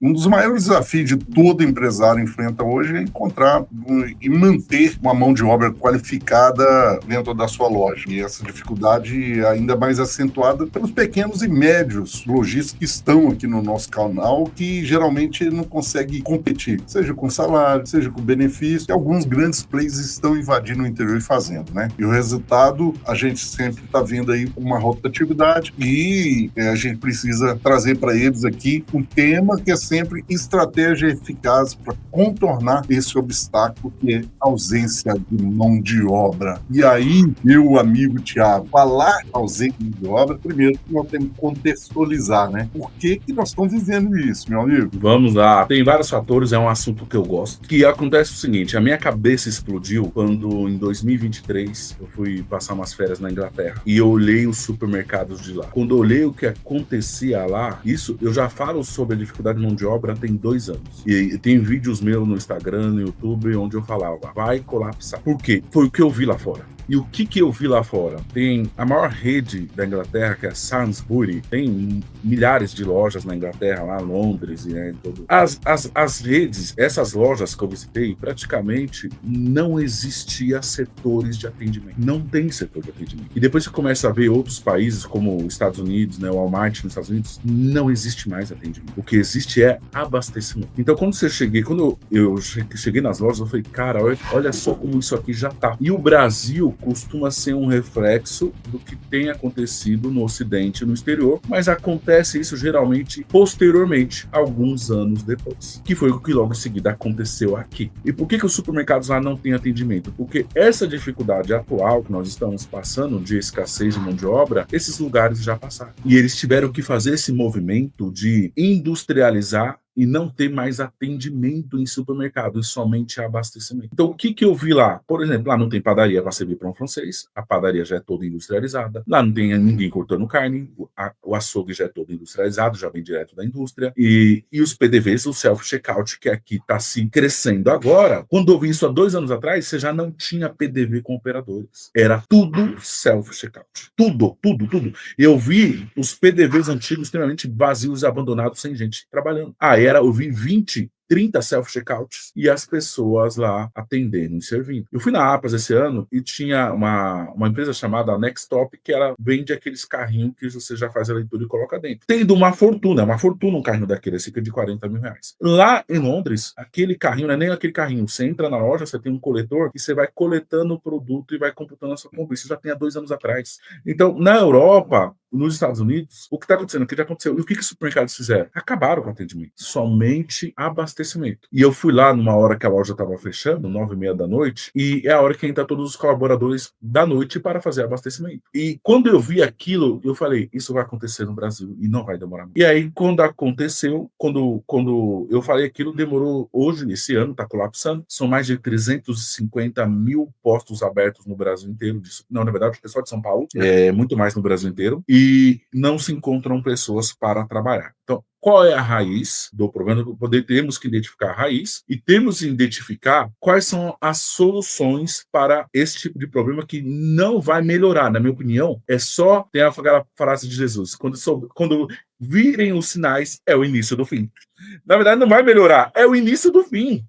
Um dos maiores desafios de todo empresário enfrenta hoje é encontrar e manter uma mão de obra qualificada dentro da sua loja. E essa dificuldade é ainda mais acentuada pelos pequenos e médios lojistas que estão aqui no nosso canal, que geralmente não conseguem competir, seja com salário, seja com benefício, e alguns grandes players estão invadindo o interior e fazendo, né? E o resultado, a gente sempre está vendo aí uma rotatividade e a gente precisa trazer para eles aqui um tema que é sempre estratégia eficaz para contornar esse obstáculo que é a ausência de mão de obra. E aí, meu amigo Thiago, falar ausência de obra, primeiro nós temos que contextualizar, né? Por que nós estamos vivendo isso, meu amigo? Vamos lá. Tem vários fatores, é um assunto que eu gosto. Que acontece o seguinte, a minha cabeça explodiu quando, em 2023, eu fui passar umas férias na Inglaterra e eu olhei os supermercados de lá. Quando eu olhei o que acontecia lá, isso eu já falo sobre a dificuldade de mão de obra tem 2 anos. E tem vídeos meus no Instagram, no YouTube, onde eu falava, vai colapsar. Por quê? Foi o que eu vi lá fora. E o que eu vi lá fora? Tem a maior rede da Inglaterra, que é a Sainsbury, tem milhares de lojas na Inglaterra, lá em Londres e em todo. As redes, essas lojas que eu visitei, praticamente não existia setores de atendimento. Não tem setor de atendimento. E depois você começa a ver outros países, como os Estados Unidos, né, o Walmart nos Estados Unidos, não existe mais atendimento. O que existe é abastecimento. Então, quando eu cheguei nas lojas, eu falei, cara, olha só como isso aqui já tá. E o Brasil costuma ser um reflexo do que tem acontecido no Ocidente e no exterior, mas acontece isso geralmente posteriormente, alguns anos depois, que foi o que logo em seguida aconteceu aqui. E por que os supermercados lá não têm atendimento? Porque essa dificuldade atual que nós estamos passando de escassez de mão de obra, esses lugares já passaram. E eles tiveram que fazer esse movimento de industrializar e não ter mais atendimento em supermercado, e somente abastecimento. Então, o que eu vi lá? Por exemplo, lá não tem padaria para servir para um francês, a padaria já é toda industrializada, lá não tem ninguém cortando carne, o açougue já é todo industrializado, já vem direto da indústria, e os PDVs, o self-checkout, que aqui está se crescendo agora. Quando eu vi isso há 2 anos atrás, você já não tinha PDV com operadores. Era tudo self-checkout. Tudo. Eu vi os PDVs antigos extremamente vazios e abandonados, sem gente trabalhando. Eu vi 20, 30 self-checkouts e as pessoas lá atendendo e servindo. Eu fui na APAS esse ano e tinha uma empresa chamada Nextop, que ela vende aqueles carrinhos que você já faz a leitura e coloca dentro. Tendo uma fortuna um carrinho daquele, cerca de 40 mil reais. Lá em Londres, aquele carrinho, não é nem aquele carrinho, você entra na loja, você tem um coletor e você vai coletando o produto e vai computando a sua compra. Isso já tem há 2 anos atrás. Então, na Europa, nos Estados Unidos, o que está acontecendo? O que já aconteceu? E o que os supermercados fizeram? Acabaram com o atendimento. Somente abastecimento. E eu fui lá numa hora que a loja estava fechando, 9h30 da noite, e é a hora que entra todos os colaboradores da noite para fazer abastecimento. E quando eu vi aquilo, eu falei, isso vai acontecer no Brasil e não vai demorar muito. E aí, quando aconteceu, quando eu falei aquilo, demorou hoje, esse ano, está colapsando, são mais de 350 mil postos abertos no Brasil inteiro. Não, na verdade, o pessoal de São Paulo, é muito mais no Brasil inteiro, e não se encontram pessoas para trabalhar. Então, qual é a raiz do problema? Temos que identificar a raiz e temos que identificar quais são as soluções para esse tipo de problema que não vai melhorar. Na minha opinião, é só ter aquela frase de Jesus, quando virem os sinais, é o início do fim. Na verdade, não vai melhorar, é o início do fim.